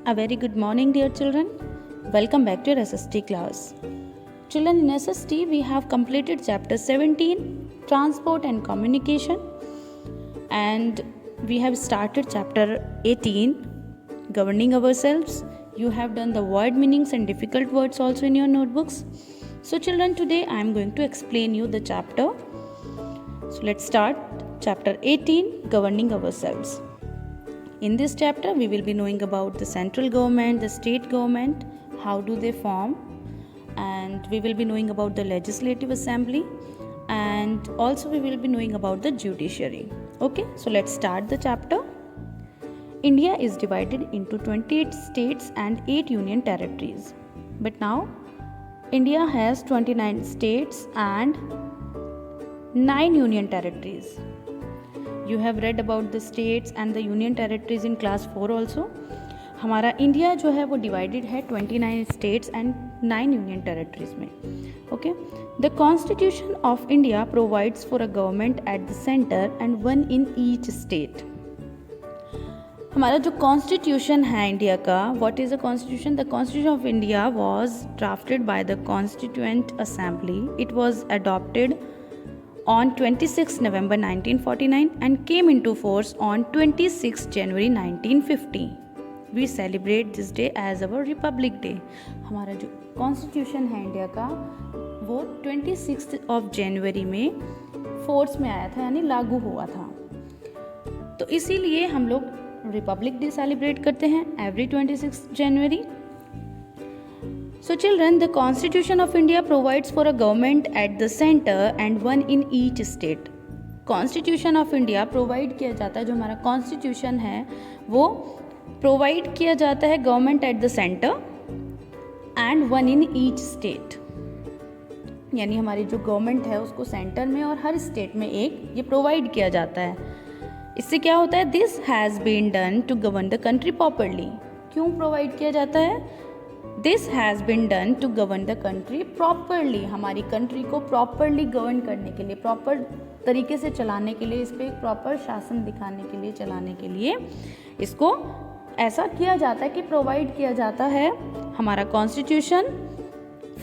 A very good morning, dear children. Welcome back to your SST class. Children, in SST we have completed chapter 17, Transport and Communication, and we have started chapter 18, Governing Ourselves. You have done the word meanings and difficult words also in your notebooks. So children, today I am going to explain you the chapter. So let's start chapter 18, Governing Ourselves. In this chapter, we will be knowing about the central government, the state government, how do they form, and we will be knowing about the legislative assembly, and also we will be knowing about the judiciary. Okay, so let's start the chapter. India is divided into 28 states and 8 union territories. But now, India has 29 states and 9 union territories. You have read about the states and the union territories in class 4 also. हमारा India जो है वो divided है 29 states and 9 union territories में. Okay, the constitution of India provides for a government at the centre and one in each state. हमारा जो constitution है India का, what is the constitution? The constitution of India was drafted by the constituent assembly. It was adopted on 26 November 1949 and came into force on 26 January 1950. We celebrate this day as our Republic Day. हमारा जो constitution है India का वो 26 of January में force में आया था, यानी लागू हुआ था. तो इसीलिए हम लोग रिपब्लिक डे सेलिब्रेट करते हैं every 26 January. So children, the Constitution of India provides for a government at the center and one in each state. Constitution of India provide किया जाता है, जो हमारा Constitution है वो provide किया जाता है government at the center and one in each state. यानी हमारी जो गवर्नमेंट है उसको सेंटर में और हर स्टेट में एक ये प्रोवाइड किया जाता है. इससे क्या होता है? This has been done to govern the country properly. क्यों प्रोवाइड किया जाता है? This has been done to govern the country properly. हमारी कंट्री को प्रॉपरली गवर्न करने के लिए, प्रॉपर तरीके से चलाने के लिए, इस पर एक प्रॉपर शासन दिखाने के लिए, चलाने के लिए इसको ऐसा किया जाता है कि प्रोवाइड किया जाता है हमारा constitution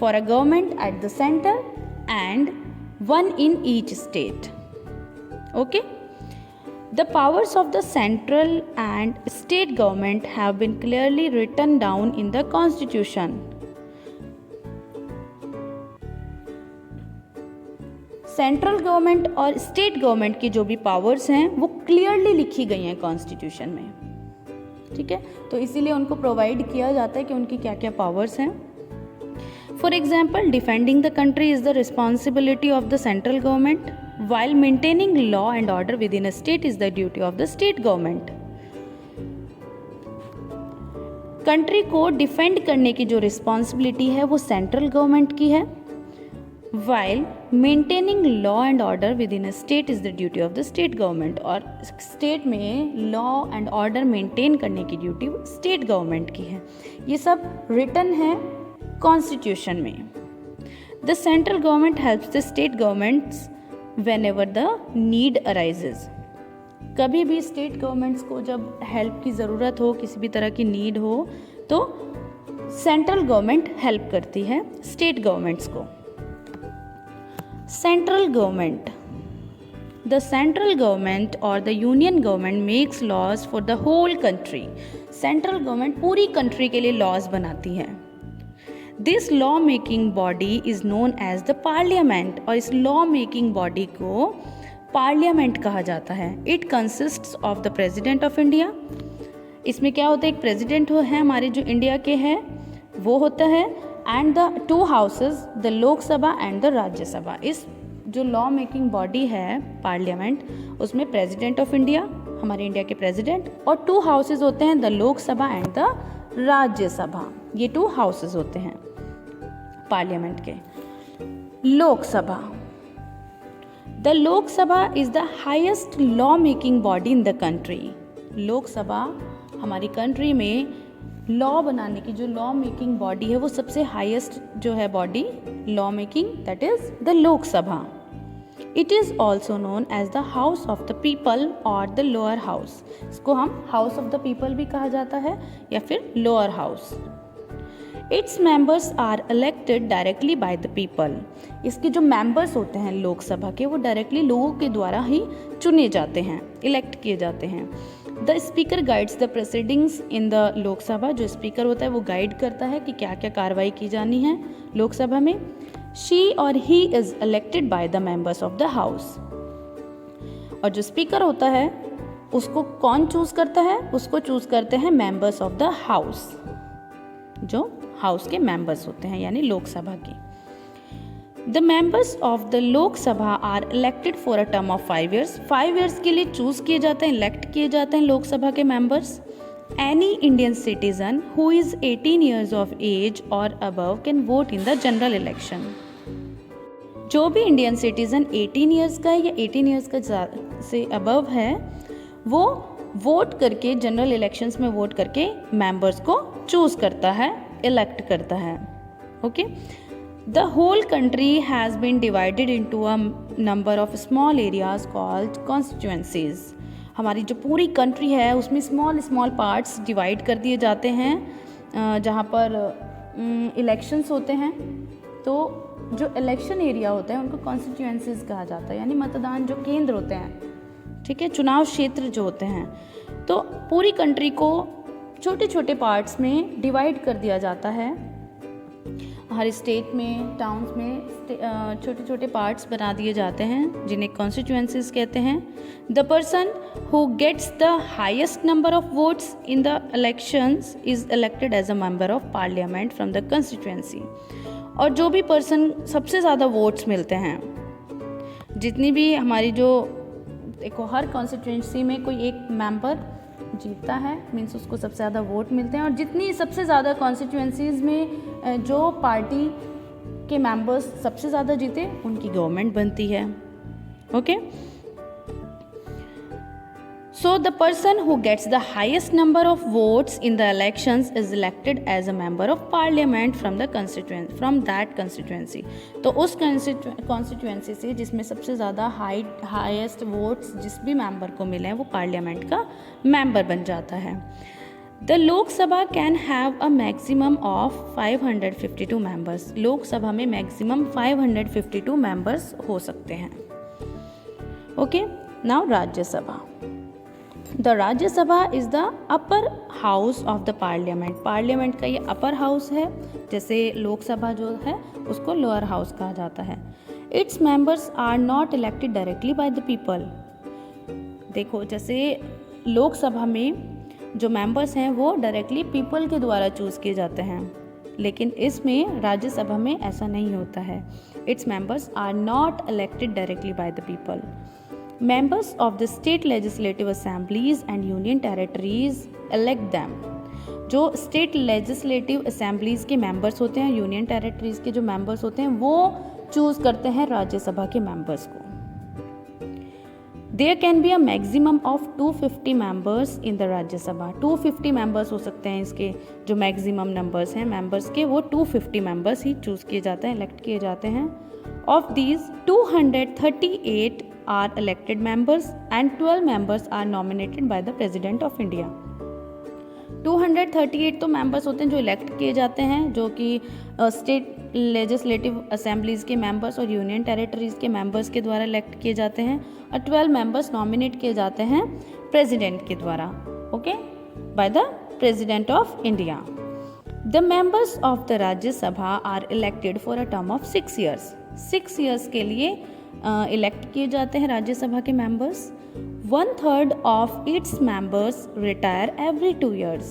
for a government at the centre and one in each state. Okay, the powers of the central and state government have been clearly written down in the constitution. Central government और state government की जो भी powers हैं वो clearly लिखी गई हैं constitution में. ठीक है, तो इसीलिए उनको प्रोवाइड किया जाता है कि उनकी क्या क्या पावर्स हैं. For example, defending the country is the responsibility of the central government, while maintaining law and order within a state is the duty of the state government. Country को डिफेंड करने की जो रिस्पॉन्सिबिलिटी है वो central government की है, while maintaining law and order within a state is the duty of the state government. और state में लॉ एंड ऑर्डर मेंटेन करने की ड्यूटी स्टेट गवर्नमेंट की है. ये सब रिटन है कॉन्स्टिट्यूशन में. The central government helps the state governments whenever the need arises. कभी भी स्टेट गवर्नमेंट्स को जब हेल्प की ज़रूरत हो, किसी भी तरह की नीड हो, तो सेंट्रल गवर्नमेंट हेल्प करती है स्टेट गवर्नमेंट्स को. Central government, the central government और the union government makes laws for the whole country. Central government पूरी कंट्री के लिए लॉज बनाती है. This law making body is known as the parliament. और इस लॉ मेकिंग बॉडी को पार्लियामेंट कहा जाता है. It consists of the president of India. इसमें क्या होता है? एक प्रेजिडेंट है हमारे जो इंडिया के हैं वो होता है, and the 2 houses, the Lok Sabha and the Rajya Sabha. इस जो लॉ मेकिंग बॉडी है पार्लियामेंट, उसमें प्रेजिडेंट ऑफ इंडिया, हमारे इंडिया के प्रेजिडेंट, और 2 हाउसेज होते हैं, the Lok Sabha and the Rajya Sabha. ये 2 हाउसेज होते हैं पार्लियामेंट के. Lok Sabha, the Lok Sabha is the highest law making body in the country. Lok Sabha हमारी कंट्री में लॉ बनाने की जो लॉ मेकिंग बॉडी है वो सबसे हाईएस्ट जो है body law making, that is the Lok Sabha. It is also known as the house of the people और द लोअर हाउस। इसको हम हाउस ऑफ द पीपल भी कहा जाता है या फिर lower house. Its members are elected directly by the people. इसके जो मेंबर्स होते हैं लोकसभा के, वो डायरेक्टली लोगों के द्वारा ही चुने जाते हैं, इलेक्ट किए जाते हैं। The speaker guides the proceedings in the Lok Sabha. जो स्पीकर होता है वो गाइड करता है कि क्या क्या कार्रवाई की जानी है लोकसभा में। शी और he is elected by the members of the house. और जो स्पीकर होता है उसको कौन चूज करता है? उसको चूज करते हैं मेंबर्स ऑफ द हाउस, जो हाउस के मेंबर्स होते हैं यानी लोकसभा के। The members of the Lok Sabha are elected for a term of 5 years। 5 years के लिए चूज किए जाते हैं, इलेक्ट किए जाते हैं लोकसभा के members. Any Indian citizen who is 18 years of age और above can vote in the general election. जो भी इंडियन सिटीजन 18 years का है या 18 years का से अबव है, वो वोट करके जनरल इलेक्शंस में वोट करके मेंबर्स को चूज करता है, इलेक्ट करता है। Okay, the whole country has been divided into a number of small areas called constituencies. हमारी जो पूरी कंट्री है उसमें स्मॉल स्मॉल पार्ट्स डिवाइड कर दिए जाते हैं जहाँ पर इलेक्शंस होते हैं। तो जो इलेक्शन एरिया होते हैं उनको कॉन्स्टिट्यूएंसीज कहा जाता है, यानी मतदान जो केंद्र होते हैं, ठीक है, चुनाव क्षेत्र जो होते हैं। तो पूरी कंट्री को छोटे छोटे पार्ट्स में डिवाइड कर दिया जाता है। हर स्टेट में, टाउन्स में छोटे छोटे पार्ट्स बना दिए जाते हैं जिन्हें कॉन्स्टिट्यूएंसीज कहते हैं। The person who gets the highest number of votes in the elections is elected as a member of parliament from the constituency. और जो भी पर्सन सबसे ज़्यादा वोट्स मिलते हैं, जितनी भी हमारी जो देखो हर कॉन्स्टिट्यूएंसी में कोई एक मेंबर जीतता है, मीन्स उसको सबसे ज़्यादा वोट मिलते हैं। और जितनी सबसे ज़्यादा कॉन्स्टिट्यूएंसीज में जो पार्टी के मेंबर्स सबसे ज़्यादा जीते उनकी गवर्नमेंट बनती है। Okay, so the person who gets the highest number of votes in the elections is elected as a member of parliament from that constituency. तो उस कॉन्स्टिट्यूएंसी से जिसमें सबसे ज़्यादा हाईएस्ट वोट्स जिस भी मेंबर को मिले हैं वो पार्लियामेंट का मेंबर बन जाता है। The Lok Sabha can have a maximum of 552 members. Lok Sabha में मैक्सिमम 552 मेंबर्स हो सकते हैं। Okay, now Rajya Sabha. The Rajya Sabha is the upper house of the parliament. Parliament का ये अपर हाउस है, जैसे लोकसभा जो है उसको लोअर हाउस कहा जाता है। Its members are not elected directly by the people. देखो, जैसे लोकसभा में जो मेंबर्स हैं वो डायरेक्टली पीपल के द्वारा चूज़ किए जाते हैं, लेकिन इसमें राज्यसभा में ऐसा नहीं होता है। Its members are not elected directly by the people. Members of the state legislative assemblies and union territories elect them। जो स्टेट लेजिस्लेटिव असेंबलीज के मेंबर्स होते हैं, यूनियन टेरिटरीज के जो मेंबर्स होते हैं, वो चूज करते हैं राज्यसभा के मेंबर्स को। There can be a maximum of 250 members in the Rajya Sabha. 250 members हो सकते हैं। इसके जो मैक्सिमम नंबर्स हैं मेंबर्स के, वो 250 मेंबर्स ही चूज किए जाते हैं, इलेक्ट किए जाते हैं। Of these 238 are elected members and 12 members are nominated by the President of India। 238 तो मेंबर्स होते हैं जो इलेक्ट किए जाते हैं, जो कि स्टेट लेजिस्लेटिव असेंबलीज के मेंबर्स और यूनियन टेरिटरीज के मेंबर्स के द्वारा इलेक्ट किए जाते हैं। और 12 मेंबर्स नॉमिनेट किए जाते हैं प्रेसिडेंट के द्वारा, okay, by the president of India. The members of the Rajya Sabha are elected for a term of 6 years। 6 years के लिए इलेक्ट किए जाते हैं राज्यसभा के members. 1/3 of its members retire every 2 years।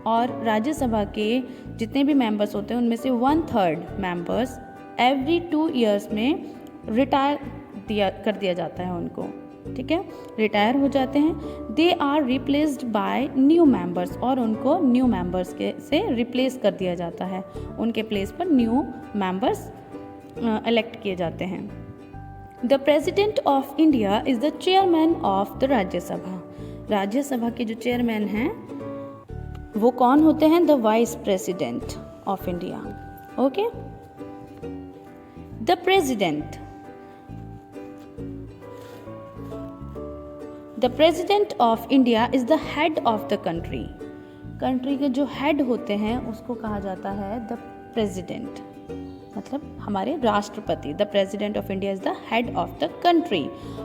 और राज्यसभा के जितने भी मेंबर्स होते हैं उनमें से 1/3 मेंबर्स एवरी 2 years में रिटायर कर दिया जाता है उनको, ठीक है, रिटायर हो जाते हैं। They are replaced by new members. और उनको न्यू मेंबर्स के से रिप्लेस कर दिया जाता है, उनके प्लेस पर न्यू मेंबर्स इलेक्ट किए जाते हैं। The president of India is the chairman of the Rajya Sabha. Rajya Sabha के जो चेयरमैन हैं वो कौन होते हैं? The vice president of India. Okay, the president the president of India is the head of the country. Country के जो हेड होते हैं उसको कहा जाता है द प्रेजिडेंट, मतलब हमारे राष्ट्रपति। The president of India is the head of the country.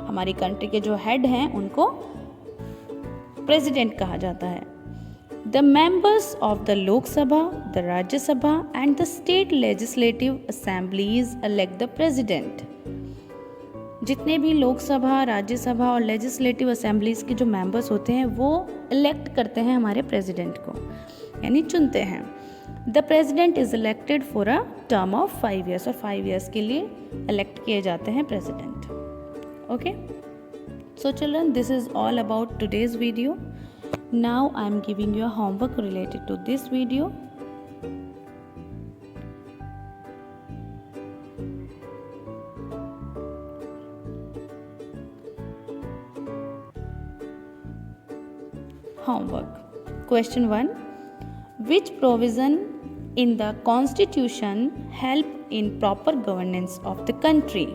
हमारी कंट्री के जो हेड हैं उनको प्रेजिडेंट कहा जाता है। The members of the Lok Sabha, the Rajya Sabha and the state legislative assemblies elect the president. जितने भी लोकसभा, राज्यसभा और लेजिस्लेटिव असेंबलीज के जो मेंबर्स होते हैं वो इलेक्ट करते हैं हमारे प्रेसिडेंट को, यानी चुनते हैं। The president is elected for a term of 5 years, और 5 years के लिए इलेक्ट किए जाते हैं president. Okay, so children, this is all about today's video. Now I am giving you a homework related to this video. Homework. Question 1. Which provision in the Constitution help in proper governance of the country?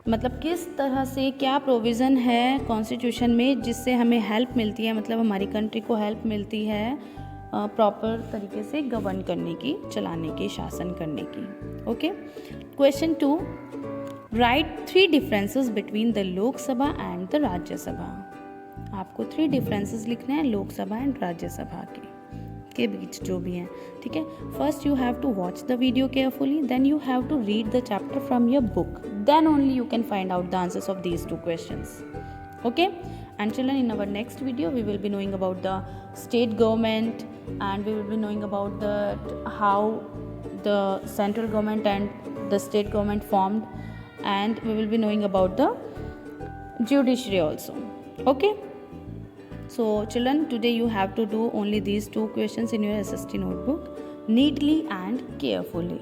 मतलब किस तरह से क्या provision है constitution में जिससे हमें help मिलती है, मतलब हमारी कंट्री को हेल्प मिलती है प्रॉपर तरीके से गवर्न करने की, चलाने की, शासन करने की. Okay. Question 2. Right 3 differences between the Lok Sabha and the Rajya Sabha. आपको 3 डिफरेंसेस लिखने हैं लोकसभा एंड राज्यसभा के बीच जो भी हैं. ठीक है. First you have to watch the video carefully, then you have to read the chapter from your book, then only you can find out the answers of these 2 questions. Okay, and children, in our next video we will be knowing about the state government, and we will be knowing about how the central government and the state government formed, and we will be knowing about the judiciary also. Okay, so children, today you have to do only these 2 questions in your SST notebook neatly and carefully.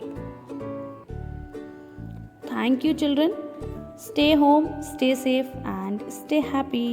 Thank you, children. Stay home, stay safe, and stay happy.